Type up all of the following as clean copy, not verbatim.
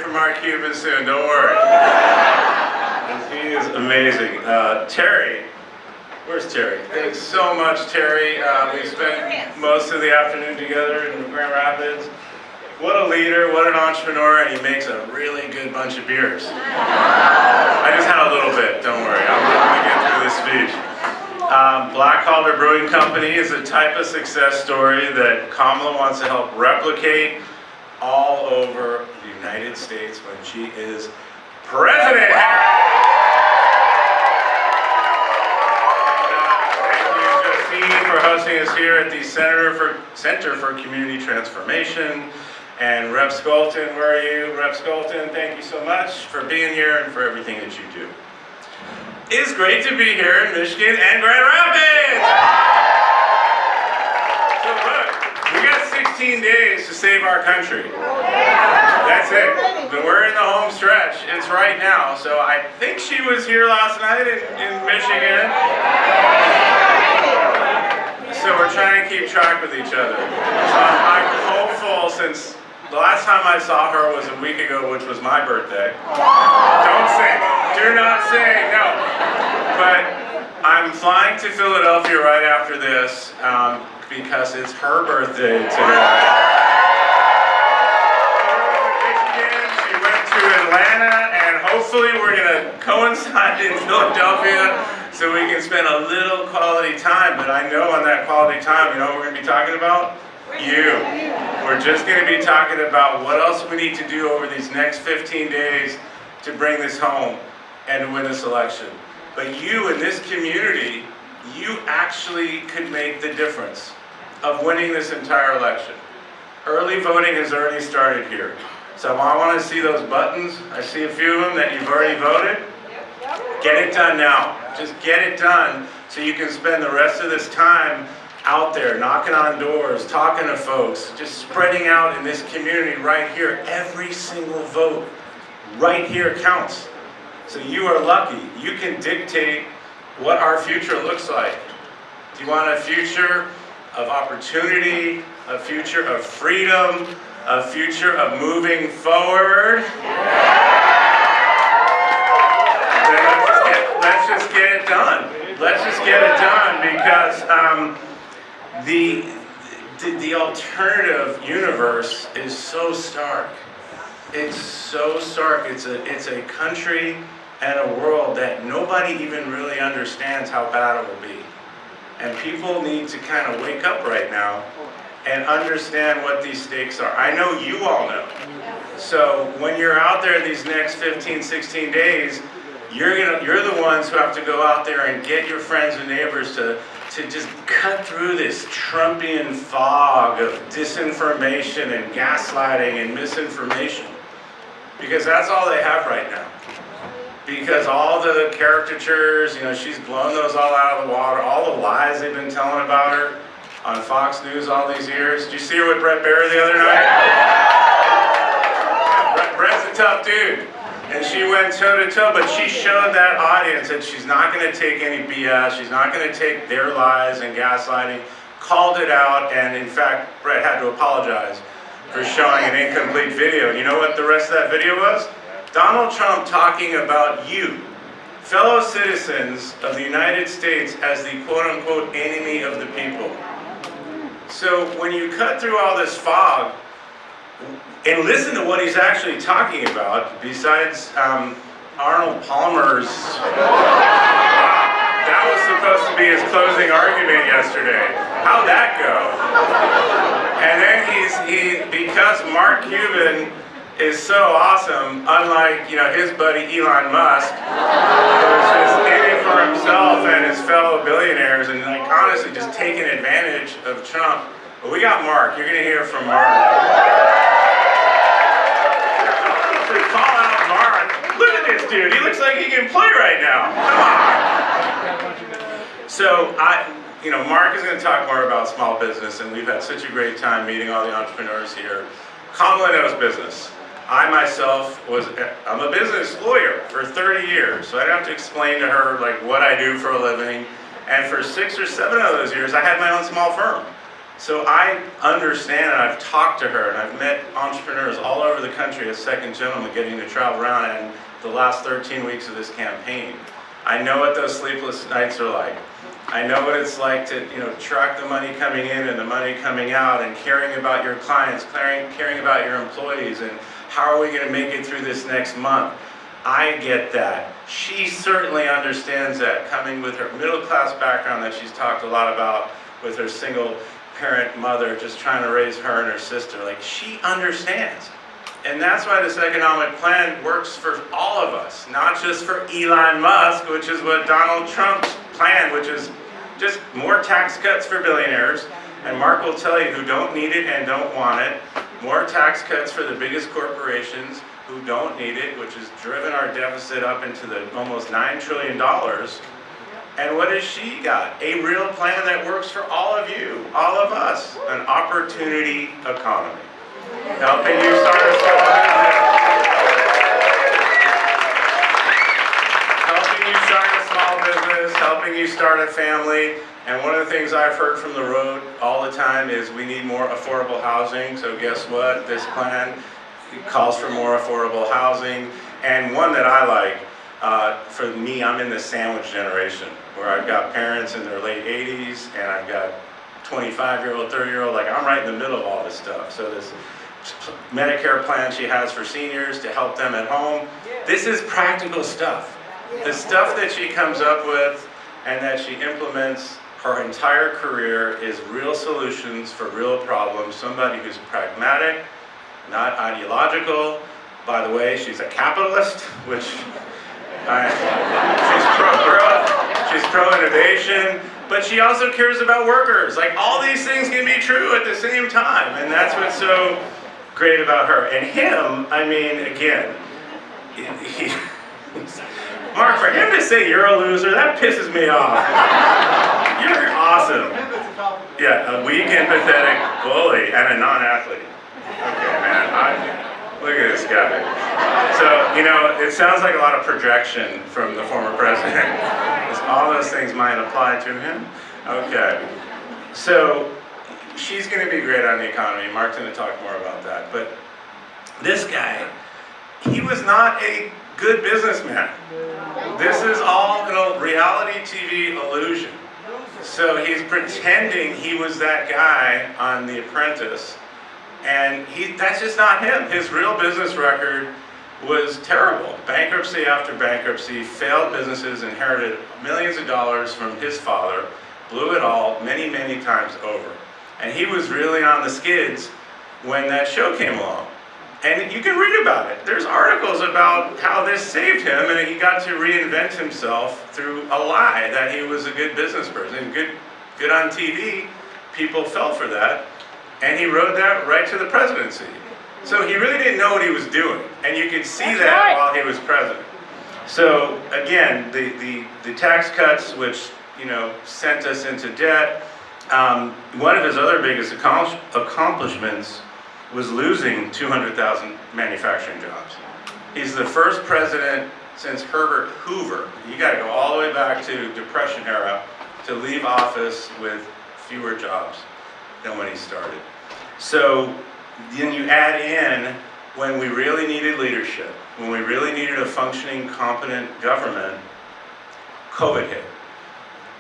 from Mark Cuban soon, don't worry. He is amazing. Terry, where's Terry? Thanks so much, Terry. We spent most of the afternoon together in Grand Rapids. What a leader, what an entrepreneur, and he makes a really good bunch of beers. I just had a little bit, don't worry, I'm going to get through this speech. Black Calder Brewing Company is the type of success story that Kamala wants to help replicate all over the United States when she is president. Thank you, Justine, for hosting us here at the Center for Community Transformation. And Rep. Skolton, where are you? Rep. Skolton, thank you so much for being here and for everything that you do. It's great to be here in Michigan and Grand Rapids! So look, we got 16 days to save our country. That's it. But we're in the home stretch. It's right now. So I think she was here last night in Michigan. So we're trying to keep track with each other. So I'm hopeful, since the last time I saw her was a week ago, which was my birthday. Don't say, do not say, no. But I'm flying to Philadelphia right after this because it's her birthday today. She went to Atlanta, and hopefully we're going to coincide in Philadelphia so we can spend a little quality time. But I know on that quality time, you know what we're going to be talking about? You. We're just going to be talking about what else we need to do over these next 15 days to bring this home and to win this election. But you in this community, you actually could make the difference of winning this entire election. Early voting has already started here. So I want to see those buttons. I see a few of them that you've already voted. Get it done now. Just get it done so you can spend the rest of this time out there, knocking on doors, talking to folks, just spreading out in this community right here. Every single vote right here counts. So you are lucky. You can dictate what our future looks like. Do you want a future of opportunity, a future of freedom, a future of moving forward? Then let's just get it done. Let's just get it done, because the alternative universe is so stark. It's so stark. It's a country and a world that nobody even really understands how bad it will be. And people need to kind of wake up right now and understand what these stakes are. I know you all know. So when you're out there these next 15, 16 days, you're the ones who have to go out there and get your friends and neighbors to just cut through this Trumpian fog of disinformation and gaslighting and misinformation. Because that's all they have right now. Because all the caricatures, you know, she's blown those all out of the water, all the lies they've been telling about her on Fox News all these years. Did you see her with Brett Baer the other night? Yeah, Brett's a tough dude. And she went toe-to-toe, but she showed that audience that she's not going to take any BS, she's not going to take their lies and gaslighting, called it out, and in fact, Brett had to apologize for showing an incomplete video. And you know what the rest of that video was? Donald Trump talking about you, fellow citizens of the United States, as the quote-unquote enemy of the people. So when you cut through all this fog, and listen to what he's actually talking about, besides Arnold Palmer's, that was supposed to be his closing argument yesterday. How'd that go? And then because Mark Cuban is so awesome, unlike his buddy Elon Musk, who's just in it for himself and his fellow billionaires, and honestly just taking advantage of Trump. But we got Mark. You're gonna hear from Mark. Call out Mark. Look at this dude. He looks like he can play right now. Come on. So Mark is going to talk more about small business, and we've had such a great time meeting all the entrepreneurs here. Kamala knows business. I myself I'm a business lawyer for 30 years, so I don't have to explain to her what I do for a living. And for 6 or 7 of those years, I had my own small firm. So I understand, and I've talked to her, and I've met entrepreneurs all over the country as second gentleman getting to travel around and the last 13 weeks of this campaign. I know what those sleepless nights are like. I know what it's like to, track the money coming in and the money coming out, and caring about your clients, caring about your employees, and how are we going to make it through this next month. I get that. She certainly understands that, coming with her middle-class background that she's talked a lot about, with her single parent mother just trying to raise her and her sister. Like, she understands. And that's why this economic plan works for all of us, not just for Elon Musk, which is what Donald Trump's plan, which is just more tax cuts for billionaires. And Mark will tell you who don't need it and don't want it. More tax cuts for the biggest corporations who don't need it, which has driven our deficit up into the almost $9 trillion. And what has she got? A real plan that works for all of you, all of us, an opportunity economy. Helping you start a small business, helping you start a family. And one of the things I've heard from the road all the time is we need more affordable housing. So guess what? This plan calls for more affordable housing. And one that I like, for me, I'm in the sandwich generation, where I've got parents in their late 80s, and I've got 25-year-old, 30-year-old, like I'm right in the middle of all this stuff. So this Medicare plan she has for seniors to help them at home, this is practical stuff. The stuff that she comes up with and that she implements her entire career is real solutions for real problems. Somebody who's pragmatic, not ideological. By the way, she's a capitalist, which she's pro-growth, she's pro-innovation, but she also cares about workers. Like, all these things can be true at the same time, and that's what's so great about her. And him, I mean, again, Mark, for him to say you're a loser, that pisses me off. You're awesome. Yeah, a weak, empathetic bully and a non-athlete. Okay, man, look at this guy. So, it sounds like a lot of projection from the former president. All those things might apply to him. Okay, so she's going to be great on the economy. Mark's going to talk more about that. But this guy, he was not a good businessman. This is all reality TV illusion. So he's pretending he was that guy on The Apprentice. And that's just not him. His real business record was terrible. Bankruptcy after bankruptcy, failed businesses, inherited millions of dollars from his father, blew it all many, many times over. And he was really on the skids when that show came along. And you can read about it. There's articles about how this saved him, and he got to reinvent himself through a lie that he was a good business person. Good on TV, people fell for that. And he rode that right to the presidency. So he really didn't know what he was doing. And you could see that while he was president. So again, the tax cuts, which sent us into debt, one of his other biggest accomplishments was losing 200,000 manufacturing jobs. He's the first president since Herbert Hoover, you got to go all the way back to Depression era, to leave office with fewer jobs than when he started. So then you add in when we really needed leadership, when we really needed a functioning, competent government, COVID hit.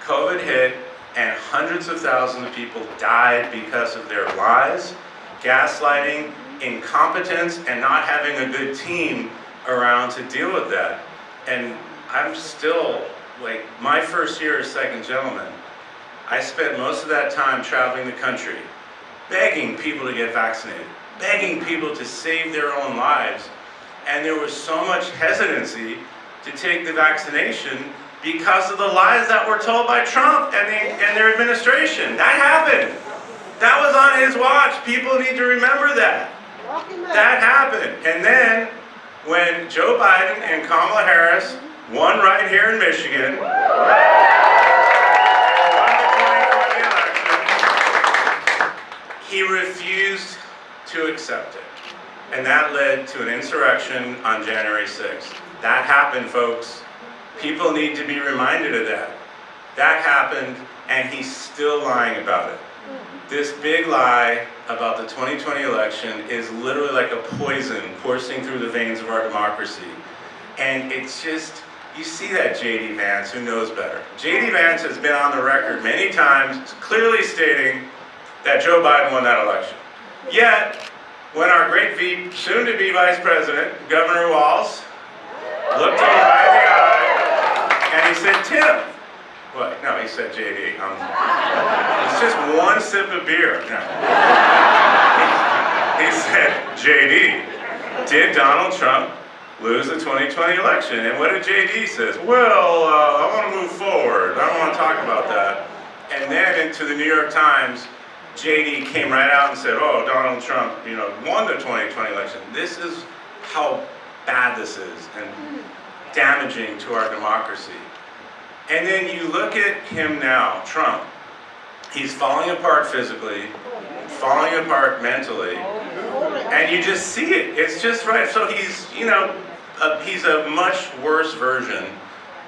COVID hit, and hundreds of thousands of people died because of their lies, gaslighting, incompetence, and not having a good team around to deal with that. And I'm still, my first year as second gentleman, I spent most of that time traveling the country, begging people to get vaccinated, begging people to save their own lives. And there was so much hesitancy to take the vaccination because of the lies that were told by Trump and their administration. That happened. That was on his watch. People need to remember that. That happened. And then when Joe Biden and Kamala Harris won right here in Michigan, he refused to accept it. And that led to an insurrection on January 6th. That happened, folks. People need to be reminded of that. That happened, and he's still lying about it. This big lie about the 2020 election is literally like a poison coursing through the veins of our democracy. And it's just, you see that J.D. Vance, who knows better. J.D. Vance has been on the record many times clearly stating that Joe Biden won that election. Yet, when our great soon-to-be Vice President, Governor Walz, looked him right in the eye, and he said, Tim. What? No, he said J.D. It's just one sip of beer. No. He said, J.D., did Donald Trump lose the 2020 election? And what did J.D. says? Well, I want to move forward. I don't want to talk about that. And then into the New York Times, J.D. came right out and said, oh, Donald Trump, won the 2020 election. This is how bad this is and damaging to our democracy. And then you look at him now, Trump. He's falling apart physically, falling apart mentally, and you just see it. It's just right. So he's, he's a much worse version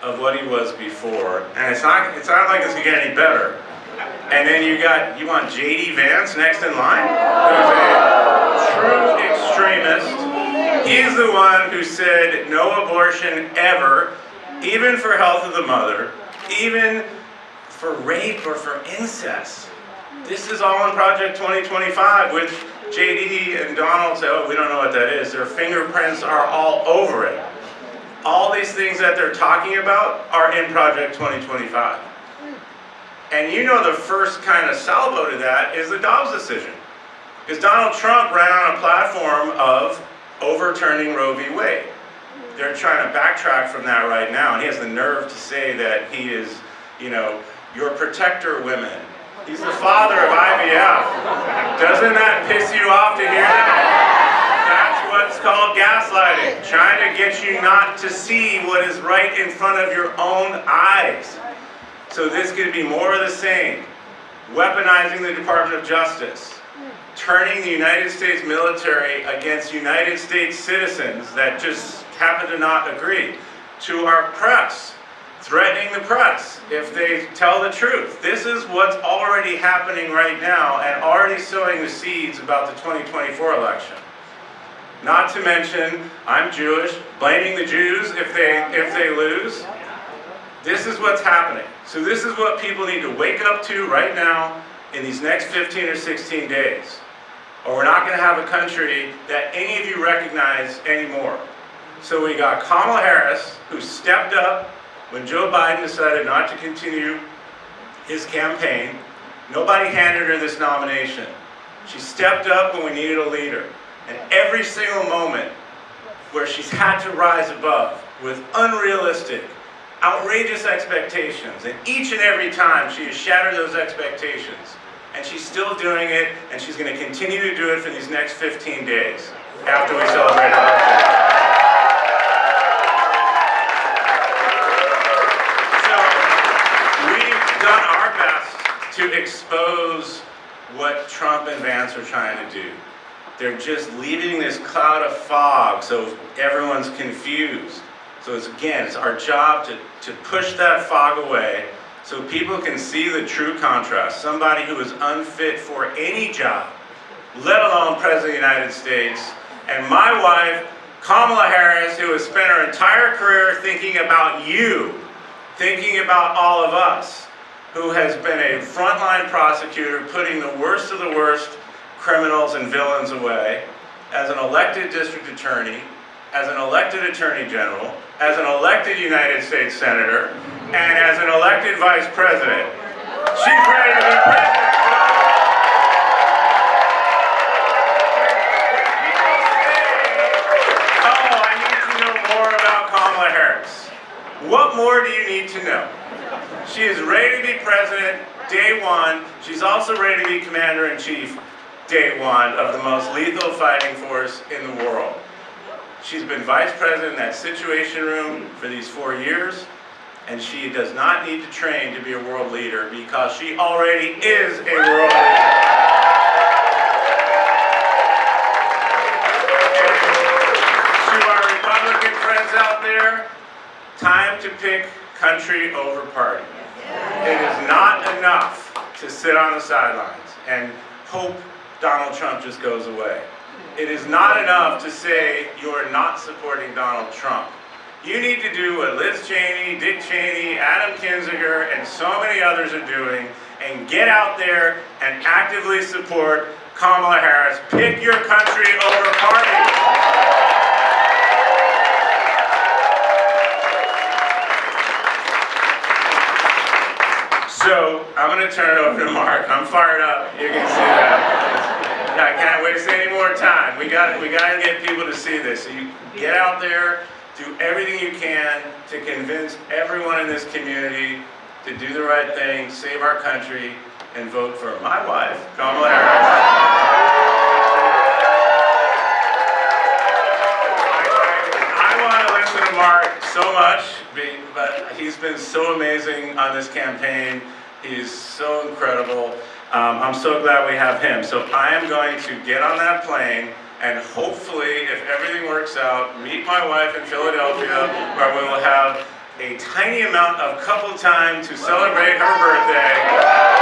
of what he was before, and it's not like it's gonna get any better. And then you want J.D. Vance next in line, who's a true extremist. He's the one who said no abortion ever, even for health of the mother, even for rape or for incest. This is all in Project 2025, which J.D. and Donald say, oh, we don't know what that is. Their fingerprints are all over it. All these things that they're talking about are in Project 2025. And the first kind of salvo to that is the Dobbs decision. Because Donald Trump ran on a platform of overturning Roe v. Wade. They're trying to backtrack from that right now, and he has the nerve to say that he is, your protector women. He's the father of IVF. Doesn't that piss you off to hear that? That's what's called gaslighting, trying to get you not to see what is right in front of your own eyes. So this could be more of the same. Weaponizing the Department of Justice, turning the United States military against United States citizens that just happen to not agree, to our press, threatening the press if they tell the truth. This is what's already happening right now and already sowing the seeds about the 2024 election. Not to mention, I'm Jewish, blaming the Jews if they lose. This is what's happening. So this is what people need to wake up to right now in these next 15 or 16 days. Or we're not going to have a country that any of you recognize anymore. So we got Kamala Harris, who stepped up when Joe Biden decided not to continue his campaign. Nobody handed her this nomination. She stepped up when we needed a leader. And every single moment where she's had to rise above with unrealistic, outrageous expectations, and each and every time she has shattered those expectations. And she's still doing it, and she's going to continue to do it for these next 15 days after we celebrate election day. So we've done our best to expose what Trump and Vance are trying to do. They're just leaving this cloud of fog so everyone's confused. So it's our job to push that fog away so people can see the true contrast. Somebody who is unfit for any job, let alone President of the United States, and my wife, Kamala Harris, who has spent her entire career thinking about you, thinking about all of us, who has been a frontline prosecutor putting the worst of the worst criminals and villains away, as an elected district attorney, as an elected attorney general, as an elected United States senator, and as an elected vice president. She's ready to be president. Oh, I need to know more about Kamala Harris. What more do you need to know? She is ready to be president day one. She's also ready to be commander-in-chief day one of the most lethal fighting force in the world. She's been vice president in that Situation Room for these 4 years, and she does not need to train to be a world leader because she already is a world leader. And to our Republican friends out there, time to pick country over party. It is not enough to sit on the sidelines. and hope Donald Trump just goes away. It is not enough to say you're not supporting Donald Trump. You need to do what Liz Cheney, Dick Cheney, Adam Kinzinger, and so many others are doing, and get out there and actively support Kamala Harris. Pick your country over party. So, I'm going to turn it over to Mark. I'm fired up. You can see that. I can't waste any more time. We got to get people to see this. So you get out there, do everything you can to convince everyone in this community to do the right thing, save our country, and vote for my wife, Kamala Harris. I want to listen to Mark so much, but he's been so amazing on this campaign. He's so incredible. I'm so glad we have him. So I am going to get on that plane and hopefully, if everything works out, meet my wife in Philadelphia, where we will have a tiny amount of couple time to celebrate her birthday.